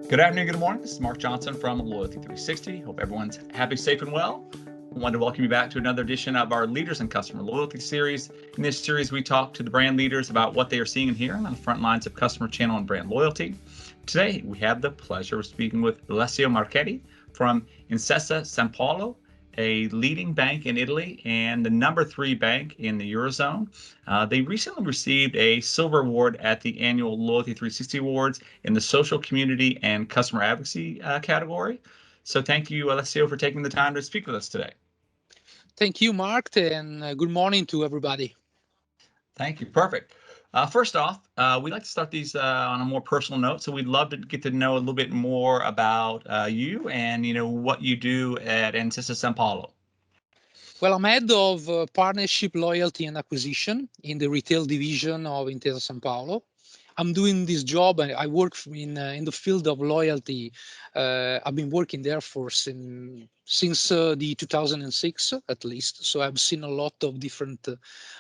Good afternoon, good morning. This is Mark Johnson from Loyalty360. Hope everyone's happy, safe, and well. I wanted to welcome you back to another edition of our Leaders in Customer Loyalty series. In this series, we talk to the brand leaders about what they are seeing and hearing on the front lines of customer channel and brand loyalty. Today, we have the pleasure of speaking with Alessio Marchetti from Intesa Sanpaolo, a leading bank in Italy and the #3 bank in the Eurozone. They recently received a silver award at the annual Loyalty360 Awards in the social community and customer advocacy category. So thank you, Alessio, for taking the time to speak with us today. Thank you, Mark, and good morning to everybody. Thank you. Perfect. First off, we'd like to start these on a more personal note. So we'd love to get to know a little bit more about you and what you do at Intesa Sanpaolo. Well, I'm head of partnership, loyalty, and acquisition in the retail division of Intesa Sanpaolo. I'm doing this job. I work in the field of loyalty. I've been working there since the 2006 at least. So I've seen a lot of different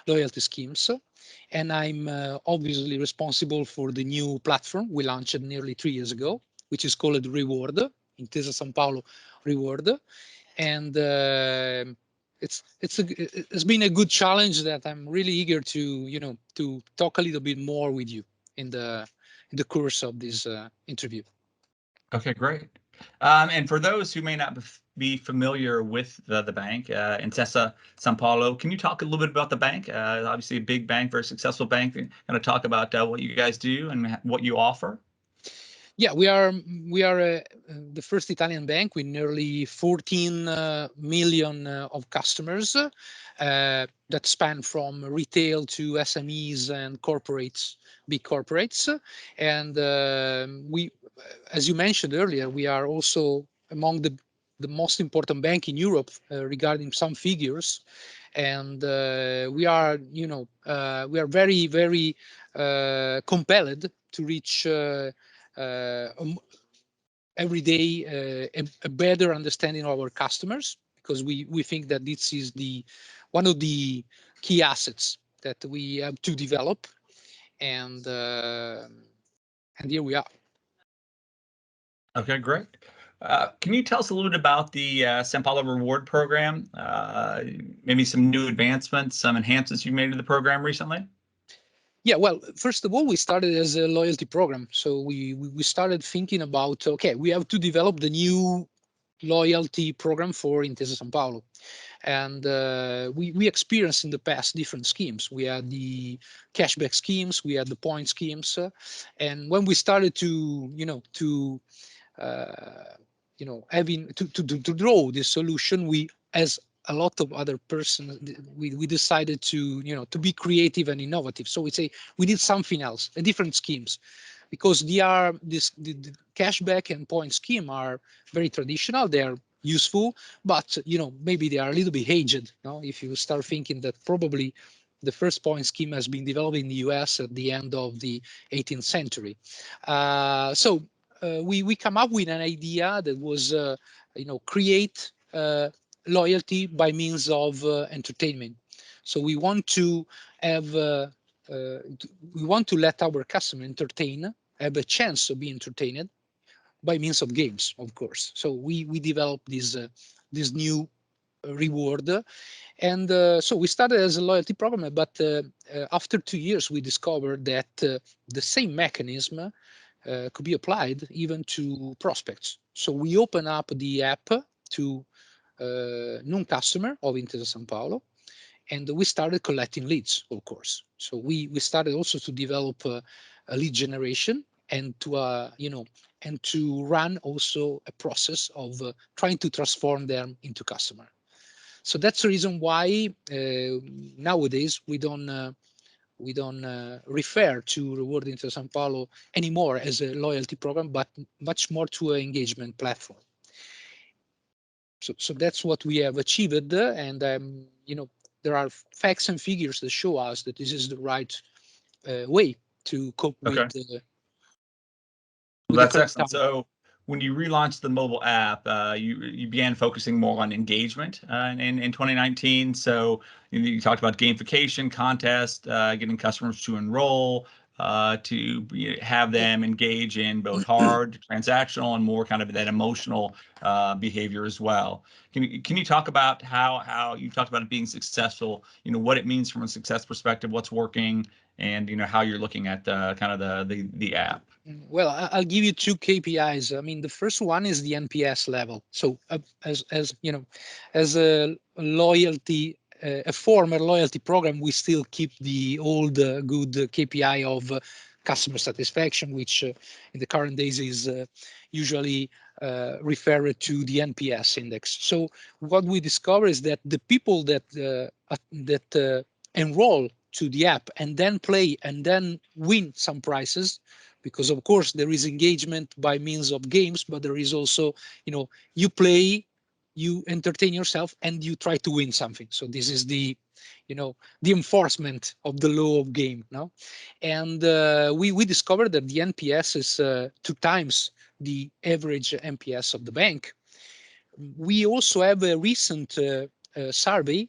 loyalty schemes. And I'm obviously responsible for the new platform we launched nearly 3 years ago, which is called Reward, Intesa Sanpaolo Reward. And it's been a good challenge that I'm really eager to talk a little bit more with you in the course of this interview. Okay, great. And for those who may not be familiar with the bank, Intesa Sanpaolo, can you talk a little bit about the bank? Obviously a big bank, very successful bank. Kind of talk about what you guys do and what you offer. Yeah, we are the first Italian bank with nearly 14 million of customers that span from retail to SMEs and corporates, big corporates. And we, as you mentioned earlier, we are also among the most important bank in Europe regarding some figures. And we are very, very compelled to reach every day a better understanding of our customers, because we think that this is one of the key assets that we have to develop, and here we are. Okay, great. Can you tell us a little bit about the Sanpaolo Reward program? Maybe some new advancements, some enhancements you made to the program recently? Yeah, well, first of all, we started as a loyalty program. So we started thinking about, okay, we have to develop the new loyalty program for Intesa Sanpaolo. And we experienced in the past different schemes. We had the cashback schemes, we had the point schemes. And when we started to draw this solution, we, as a lot of other persons, we decided to be creative and innovative. So we did something else, different schemes, because the cashback and point scheme are very traditional. They are useful, but maybe they are a little bit aged. If you start thinking that probably the first point scheme has been developed in the US at the end of the 18th century. So we come up with an idea that was create loyalty by means of entertainment. So we want to have we want to let our customer have a chance of being entertained by means of games, of course. So we developed this new reward, and so we started as a loyalty program, but after 2 years we discovered that the same mechanism could be applied even to prospects. So we open up the app to non-customer of Intesa Sanpaolo, and we started collecting leads, of course. So we started also to develop a lead generation and to run also a process of trying to transform them into customer. So that's the reason why nowadays we don't refer to Reward Intesa Sanpaolo anymore as a loyalty program, but much more to an engagement platform. So that's what we have achieved, and there are facts and figures that show us that this is the right way to cope with. Well, that's excellent. So when you relaunched the mobile app, you began focusing more on engagement in 2019. So you talked about gamification, contest, getting customers to enroll, to have them engage in both hard transactional and more kind of that emotional behavior as well. Can you talk about how you talked about it being successful? What it means from a success perspective, what's working, and how you're looking at kind of the app. Well, I'll give you two KPIs. I mean, the first one is the NPS level. So as you know, as a loyalty, a former loyalty program, we still keep the old good KPI of customer satisfaction, which in the current days is usually referred to the NPS index. So what we discover is that the people that enroll to the app and then play and then win some prizes, because of course there is engagement by means of games, but there is also, you play, you entertain yourself, and you try to win something. So this is the enforcement of the law of game. No, and we discovered that the NPS is 2 times the average NPS of the bank. We also have a recent survey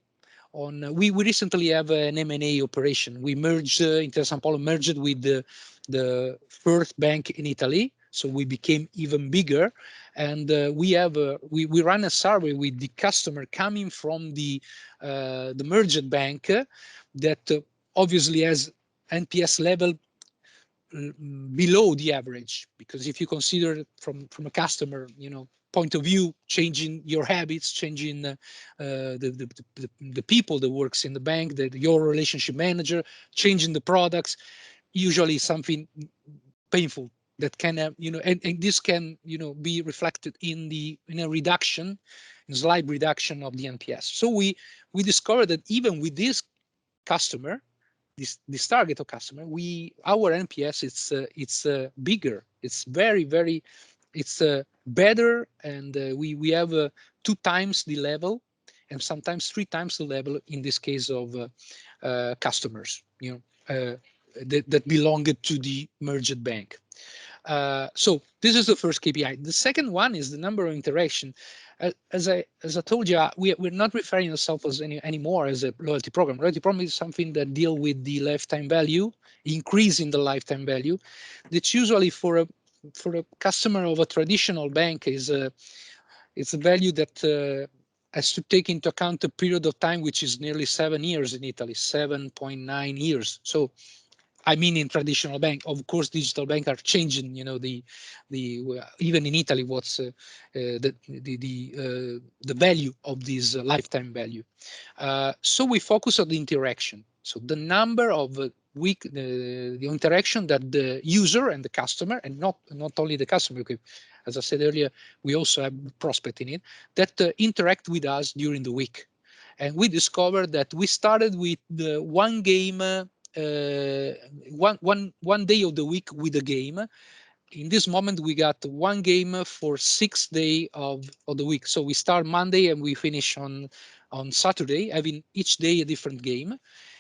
on. We recently have an M&A operation. We merged Intesa Sanpaolo merged with the first bank in Italy, so we became even bigger. And we ran a survey with the customer coming from the merged bank that obviously has NPS level below the average, because if you consider from a customer point of view, changing your habits, changing the people that works in the bank, your relationship manager, changing the products, usually something painful that can and this can be reflected in a reduction, in slight reduction of the NPS. So we discovered that even with this customer, this target of customer, our NPS it's bigger, it's very it's better, and we have 2 times the level, and sometimes 3 times the level in this case of customers that belong to the merged bank. So this is the first KPI. The second one is the number of interaction. As I told you, we're not referring ourselves as anymore as a loyalty program. Loyalty program is something that deal with the lifetime value, increasing the lifetime value. That's usually for a customer of a traditional bank it's a value that has to take into account a period of time which is nearly 7 years in Italy, 7.9 years. So I mean, in traditional bank, of course, digital bank are changing. Even in Italy, what's the value of this lifetime value? So we focus on the interaction. So the number of the interaction that the user and the customer, and not only the customer, because as I said earlier, we also have prospect in it, that interact with us during the week. And we discovered that we started with the one game. One day of the week with a game. In this moment, we got one game for 6 days of the week. So we start Monday and we finish on Saturday, having each day a different game.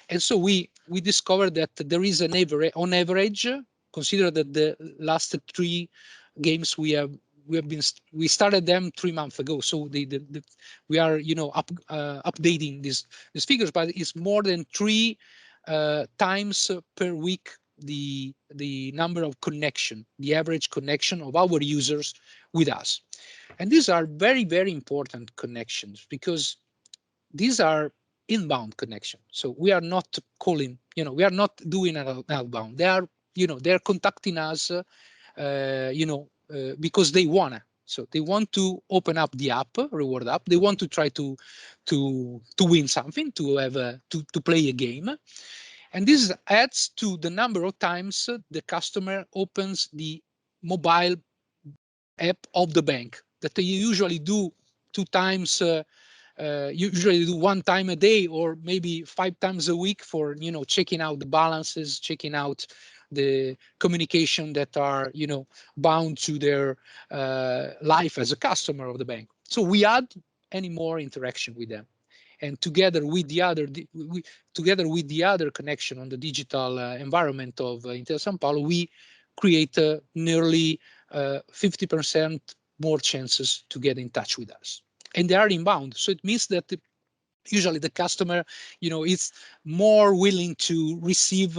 And so we discovered that there is an average, on average, consider that the last 3 games we started them 3 months ago. So we are updating these figures, but it's more than 3 times per week the number of connection, the average connection of our users with us. And these are very important connections, because these are inbound connections. So we are not calling, we are not doing an outbound. They are, they're contacting us, because they wanna. So they want to open up the app, reward app. They want to try to win something, to have to play a game. And this adds to the number of times the customer opens the mobile app of the bank, that they usually do 2 times, usually do 1 time a day, or maybe 5 times a week for, checking out the balances, checking out the communication that are, bound to their life as a customer of the bank. So we add any more interaction with them. And together with the other connection on the digital environment of Intesa Sanpaolo, we create nearly 50% more chances to get in touch with us. And they are inbound. So it means that usually the customer, is more willing to receive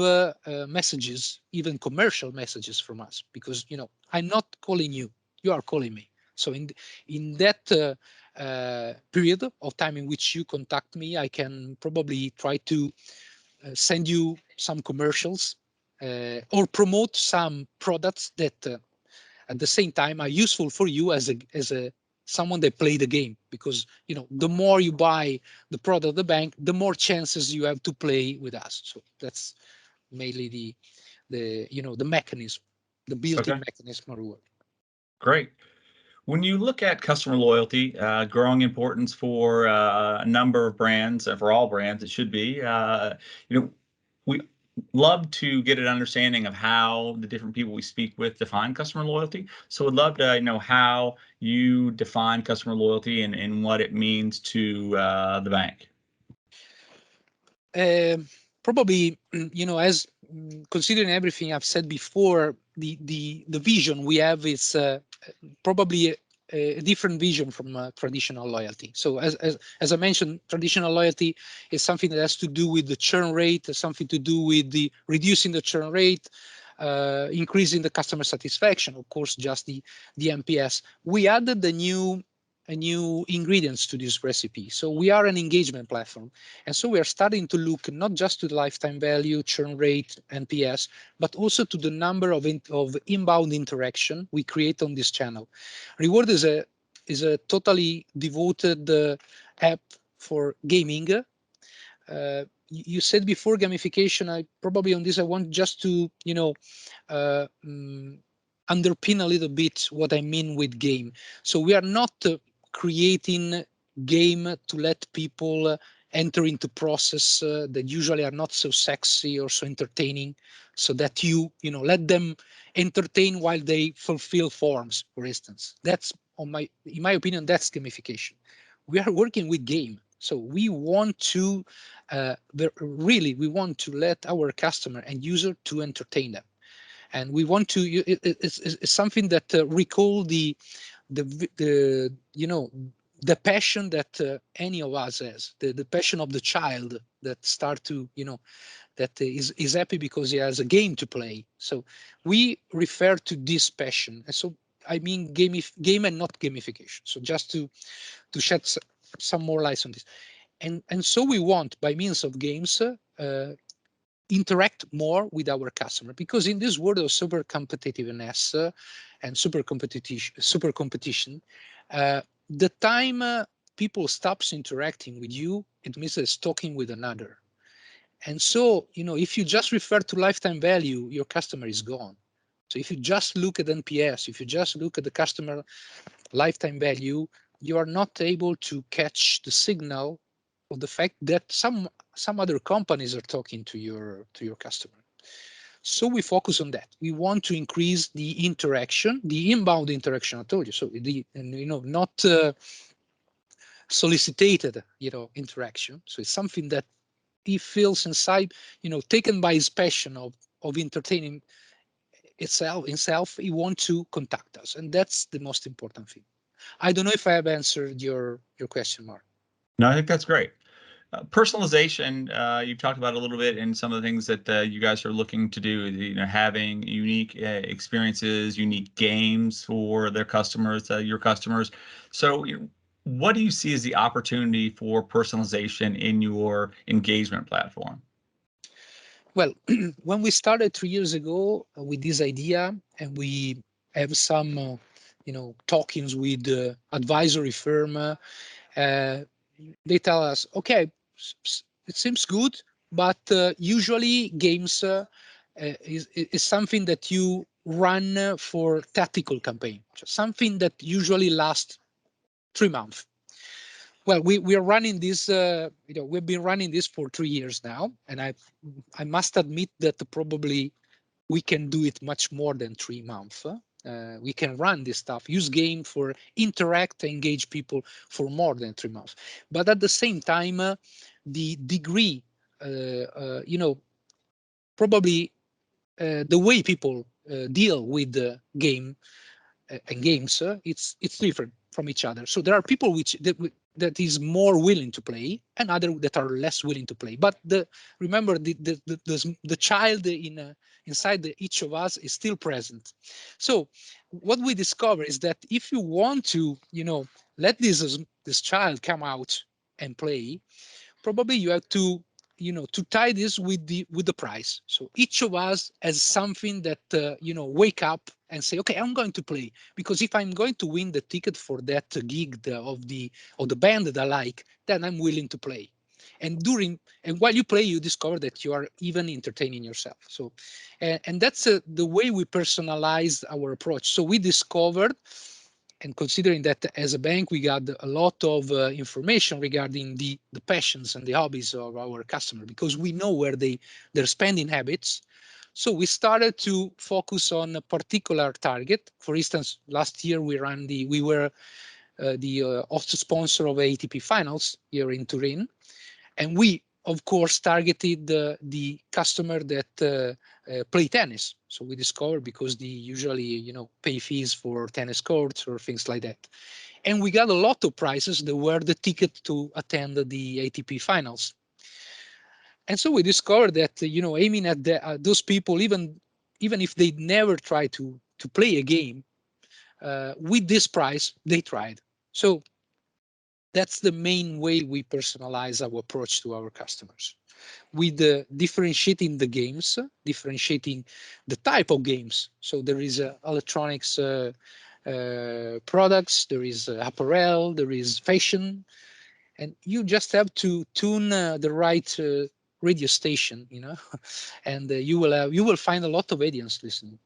messages, even commercial messages from us, because, I'm not calling you, you are calling me. So in that period of time in which you contact me, I can probably try to send you some commercials or promote some products that at the same time are useful for you as a someone that play the game, because the more you buy the product of the bank, the more chances you have to play with us. So that's mainly the mechanism, the built-in mechanism of reward. Great. When you look at customer loyalty, growing importance for a number of brands, for all brands, it should be, we love to get an understanding of how the different people we speak with define customer loyalty. So we'd love to know how you define customer loyalty and what it means to the bank. Probably, as considering everything I've said before, the vision we have is probably a different vision from traditional loyalty. So as I mentioned, traditional loyalty is something that has to do with the churn rate, something to do with the reducing the churn rate, increasing the customer satisfaction, of course, just the NPS. We added the new ingredients to this recipe. So we are an engagement platform. And so we are starting to look not just to the lifetime value, churn rate, NPS, but also to the number of inbound interaction we create on this channel. Reward is a totally devoted app for gaming. You said before gamification. I probably on this I want just to underpin a little bit what I mean with game. So we are not creating game to let people enter into process that usually are not so sexy or so entertaining, so that you let them entertain while they fulfill forms, for instance. That's in my opinion, that's gamification. We are working with game. So we want to we want to let our customer and user to entertain them. And we want to, it's something that recall the passion that any of us has, the passion of the child that start to, that is happy because he has a game to play. So we refer to this passion. And so, I mean, game and not gamification. So just to shed some more light on this. And so we want, by means of games, interact more with our customer, because in this world of super competitiveness and super competition, the time people stops interacting with you, it means it's talking with another. And so, if you just refer to lifetime value, your customer is gone. So if you just look at NPS, if you just look at the customer lifetime value, you are not able to catch the signal of the fact that some other companies are talking to your customer. So we focus on that. We want to increase the interaction, the inbound interaction. I told you. So not solicited, interaction. So it's something that he feels inside, taken by his passion of entertaining himself. He wants to contact us, and that's the most important thing. I don't know if I have answered your question, Mark. No, I think that's great. Personalization, you've talked about a little bit in some of the things that you guys are looking to do, having unique experiences, unique games for their customers, your customers. So what do you see as the opportunity for personalization in your engagement platform? Well, when we started 3 years ago with this idea, and we have some, talkings with the advisory firm, they tell us, okay, it seems good, but usually games is something that you run for tactical campaign, something that usually lasts 3 months. Well, we are running this, we've been running this for 3 years now, and I must admit that probably we can do it much more than 3 months. We can run this stuff, use game for interact, engage people for more than 3 months. But at the same time, the degree, probably the way people deal with the game and games, it's different from each other. So there are people that is more willing to play, and other that are less willing to play. But remember, the child inside each of us is still present. So what we discover is that if you want to, let this child come out and play, probably you have to to tie this with the price. So each of us has something that wake up and say, okay, I'm going to play, because if I'm going to win the ticket for that gig of the band that I like, then I'm willing to play. And while you play, you discover that you are even entertaining yourself. So and that's the way we personalize our approach. So we discovered, and considering that as a bank we got a lot of information regarding the passions and the hobbies of our customer, because we know where their spending habits. So we started to focus on a particular target. For instance, last year we were the host sponsor of ATP finals here in Turin, and we of course targeted the customer that play tennis. So we discovered, because they usually pay fees for tennis courts or things like that, and we got a lot of prizes that were the ticket to attend the ATP finals. And so we discovered that aiming at those people, even if they never try to play a game, with this prize they tried. So that's the main way we personalize our approach to our customers, with differentiating the games, differentiating the type of games. So there is electronics products, there is apparel, there is fashion, and you just have to tune the right radio station, and you will find a lot of audience listening.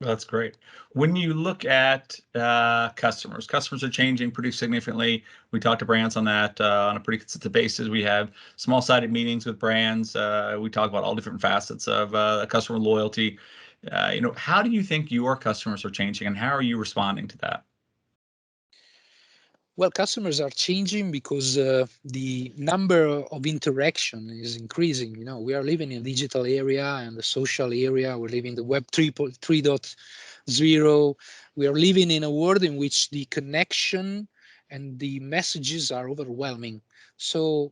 That's great. When you look at customers are changing pretty significantly. We talk to brands on that on a pretty consistent basis. We have small-sided meetings with brands. We talk about all different facets of customer loyalty. How do you think your customers are changing, and how are you responding to that? Well, customers are changing because the number of interaction is increasing. We are living in a digital area and the social area. We're living the Web 3.0. We are living in a world in which the connection and the messages are overwhelming. So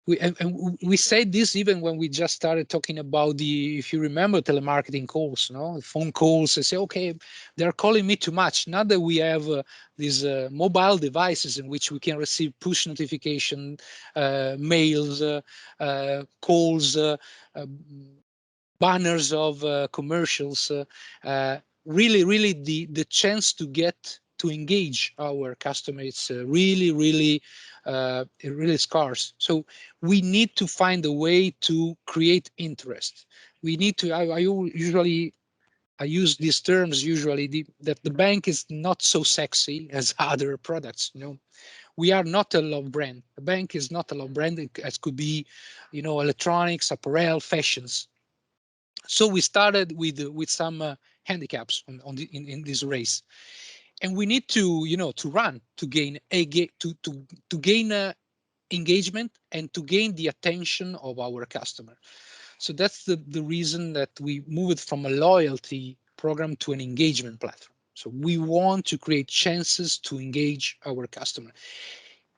we said this even when we just started talking about if you remember, telemarketing calls, phone calls. They say, okay, they're calling me too much. Now that we have these mobile devices in which we can receive push notification, mails, calls, banners of commercials, really the chance to get to engage our customer, it's really scarce. So we need to find a way to create interest. We need to, I use these terms usually, that the bank is not so sexy as other products. We are not a love brand. The bank is not a love brand, as could be, electronics, apparel, fashions. So we started with some handicaps in this race, and we need to to run to gain to gain engagement and to gain the attention of our customer. So that's the reason that we moved from a loyalty program to an engagement platform. So we want to create chances to engage our customer,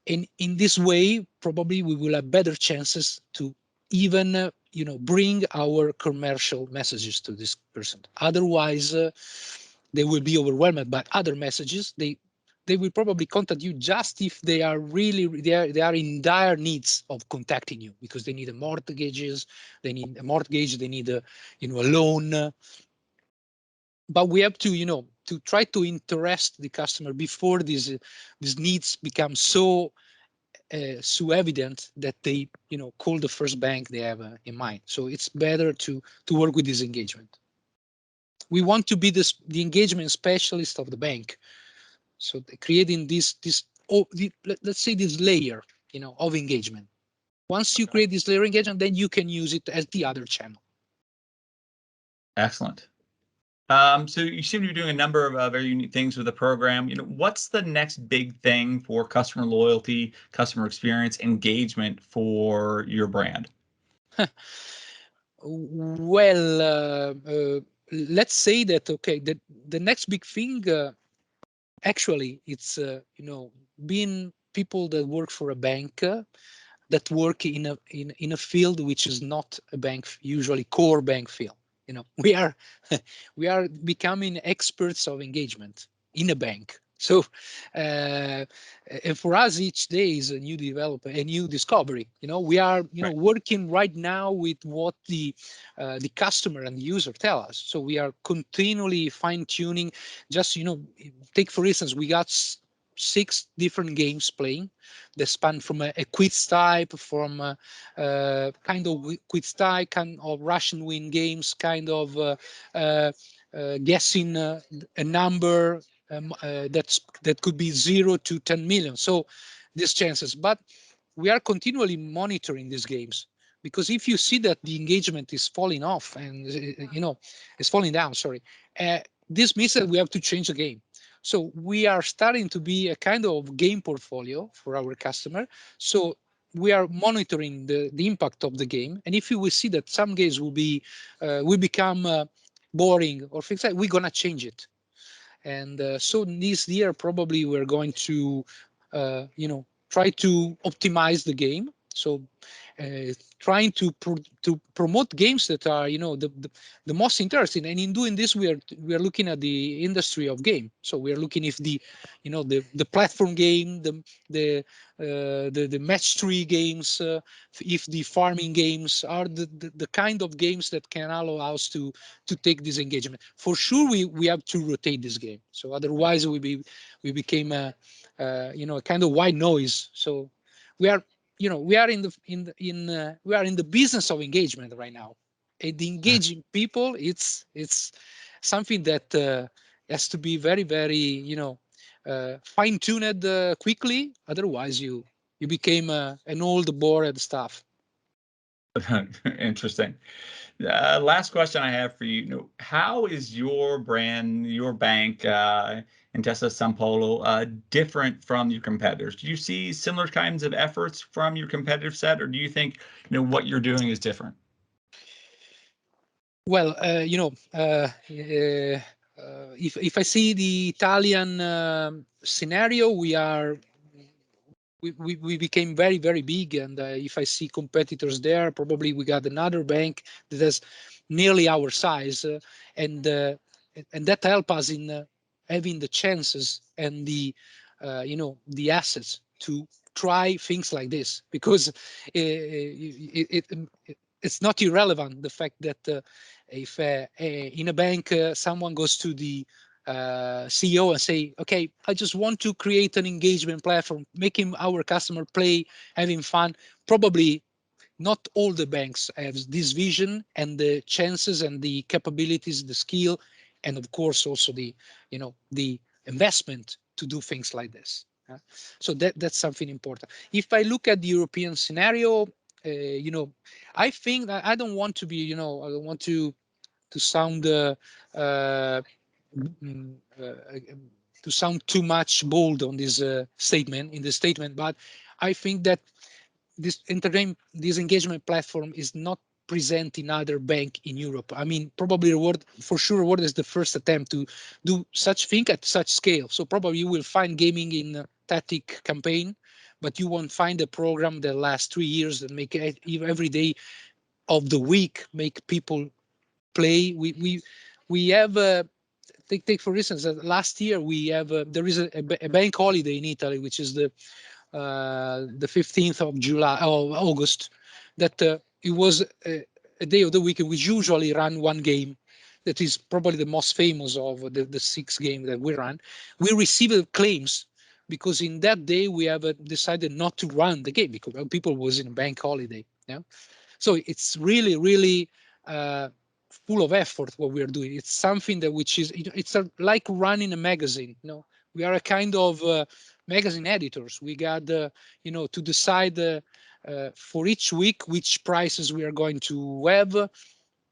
and in this way probably we will have better chances to even bring our commercial messages to this person. Otherwise they will be overwhelmed by other messages. They will probably contact you just if they are they are in dire needs of contacting you, because they need they need a mortgage, they need a a loan. But we have to to try to interest the customer before these needs become so evident that they call the first bank they have in mind. So it's better to work with this engagement. We want to be the engagement specialist of the bank. So creating let's say this layer of engagement. Once you create this layer engagement, then you can use it as the other channel. Excellent. So you seem to be doing a number of very unique things with the program. What's the next big thing for customer loyalty, customer experience, engagement for your brand? Well, let's say that, okay, the next big thing, actually, it's being people that work for a bank, that work in a field which is not a bank, usually core bank field. We are we are becoming experts of engagement in a bank. So and for us, each day is a new development, a new discovery. We are Right. working right now with what the customer and the user tell us. So we are continually fine tuning. Just take for instance, we got 6 different games playing. They span from a quiz type, from kind of quiz type, kind of Russian win games, kind of guessing a number that could be 0 to 10 million. So these chances, but we are continually monitoring these games, because if you see that the engagement is falling off and it's falling down, sorry, this means that we have to change the game. So we are starting to be a kind of game portfolio for our customer. So we are monitoring the impact of the game, and if you will see that some games will become boring or things like, we're gonna change it. And so this year probably we're going to try to optimize the game. So trying to promote games that are the most interesting. And in doing this, we are looking at the industry of game. So we are looking if the platform game, the match 3 games, if the farming games are the kind of games that can allow us to take this engagement. For sure, we have to rotate this game. So otherwise, we became a kind of white noise. So we are we are we are in the business of engagement right now. And engaging people, it's something that has to be very, very fine-tuned quickly. Otherwise, you became an old bored stuff. Interesting. Last question I have for you. How is your brand, your bank, Intesa Sanpaolo, different from your competitors? Do you see similar kinds of efforts from your competitive set, or do you think what you're doing is different? Well, if I see the Italian scenario, we became very, very big. And if I see competitors there, probably we got another bank that has nearly our size, and that help us in having the chances and the assets to try things like this, because it's not irrelevant, the fact that if in a bank someone goes to the CEO and say, okay, I just want to create an engagement platform, making our customer play, having fun. Probably not all the banks have this vision and the chances and the capabilities, the skill, and of course also the investment to do things like this. So that's something important. If I look at the European scenario, I think that I don't want to be, I don't want to sound uh, mm, uh, to sound too much bold on this statement, but I think that this engagement platform is not present in other bank in Europe. I mean, probably Reward, for sure, Reward is the first attempt to do such thing at such scale. So probably you will find gaming in tactic campaign, but you won't find a program that lasts 3 years and make every day of the week make people play. We have take for instance, last year we have there is a bank holiday in Italy, which is the 15th of July or August, that it was a day of the week we usually run one game that is probably the most famous of the 6 games that we run. We received claims because in that day we have decided not to run the game because people was in a bank holiday. Yeah, so it's really, really full of effort what we are doing. It's something that which is like running a magazine. We are a kind of magazine editors. We got to decide for each week which prices we are going to have,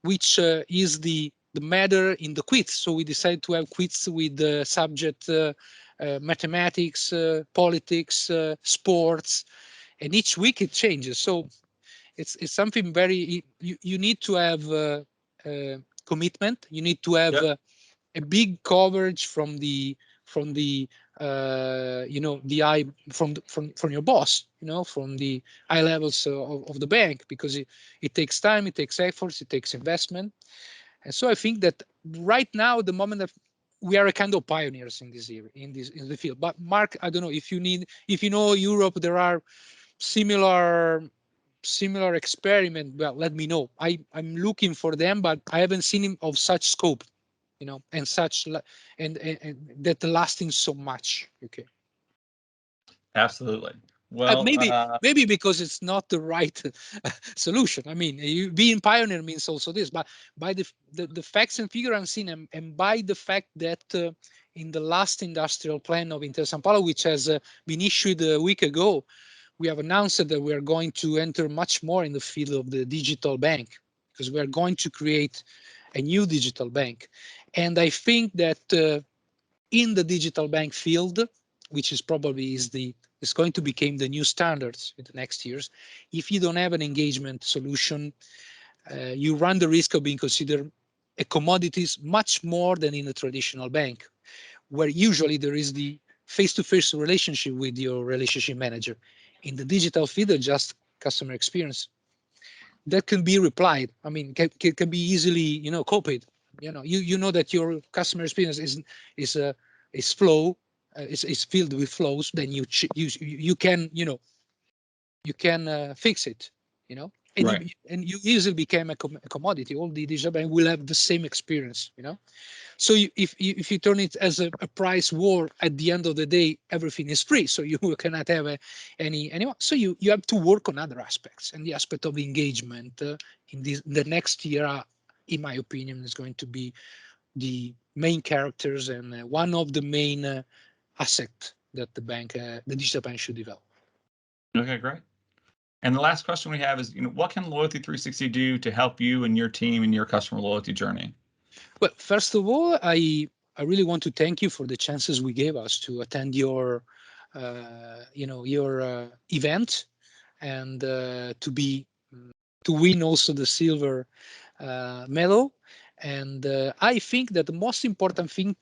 which is the matter in the quiz. So we decided to have quiz with the subject mathematics, politics, sports, and each week it changes. So it's something very, you need to have commitment. You need to have a big coverage from the the eye from your boss, from the high levels of the bank, because it takes time, it takes efforts, it takes investment. And so I think that right now, the moment that we are a kind of pioneers in this area, in the field. But Mark, I don't know if you know Europe, there are similar experiment. Well, let me know. I'm looking for them, but I haven't seen him of such scope, and such and that lasting so much. Okay. Absolutely. Well, maybe because it's not the right solution. I mean, you being pioneer means also this, but by the facts and figures I'm seeing, and by the fact that in the last industrial plan of Intesa Sanpaolo, which has been issued a week ago, we have announced that we are going to enter much more in the field of the digital bank, because we are going to create a new digital bank. And I think that in the digital bank field, which is probably is going to become the new standards in the next years, if you don't have an engagement solution, you run the risk of being considered a commodities much more than in a traditional bank, where usually there is the face-to-face relationship with your relationship manager. In the digital field, just customer experience that can be replied. I mean, can be easily, copied. You know that your customer experience is flow, is filled with flows. Then you can you can fix it. And right. you easily became a commodity. All the digital bank will have the same experience. So if you turn it as a price war, at the end of the day, everything is free. So you cannot have anyone. So you have to work on other aspects, and the aspect of engagement in the next year, in my opinion, is going to be the main characters and one of the main assets that the digital bank should develop. Okay, great. And the last question we have is, what can Loyalty360 do to help you and your team in your customer loyalty journey? Well, first of all, I really want to thank you for the chances we gave us to attend your event, and to win also the silver medal. And I think that the most important thing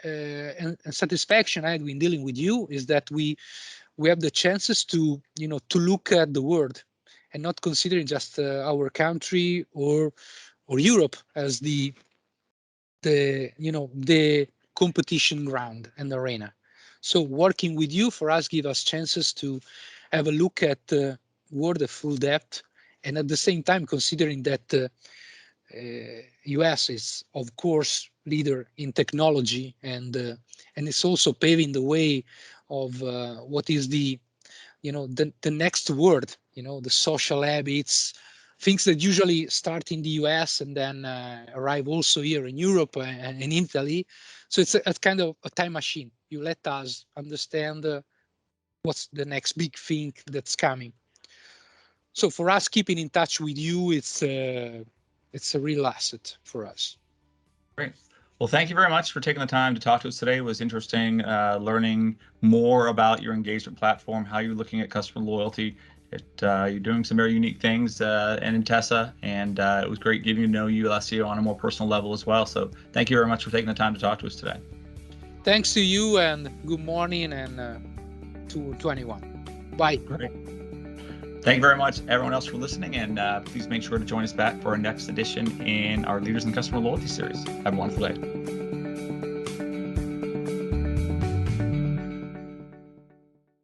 and satisfaction I had in dealing with you is that we have the chances to look at the world, and not considering just our country or Europe as the competition ground and arena. So working with you for us give us chances to have a look at the world at full depth, and at the same time considering that US is of course leader in technology, and it's also paving the way of what is the next word, the social habits, things that usually start in the US and then arrive also here in Europe and in Italy. So it's a kind of a time machine. You let us understand what's the next big thing that's coming. So for us, keeping in touch with you, it's a real asset for us. Great. Well, thank you very much for taking the time to talk to us today. It was interesting learning more about your engagement platform, how you're looking at customer loyalty. You're doing some very unique things in Intesa, and it was great getting to know you, Alessio, on a more personal level as well. So thank you very much for taking the time to talk to us today. Thanks to you, and good morning, and to anyone. Bye. Great. Thank you very much, everyone else, for listening, and please make sure to join us back for our next edition in our Leaders in Customer Loyalty series. Have a wonderful day.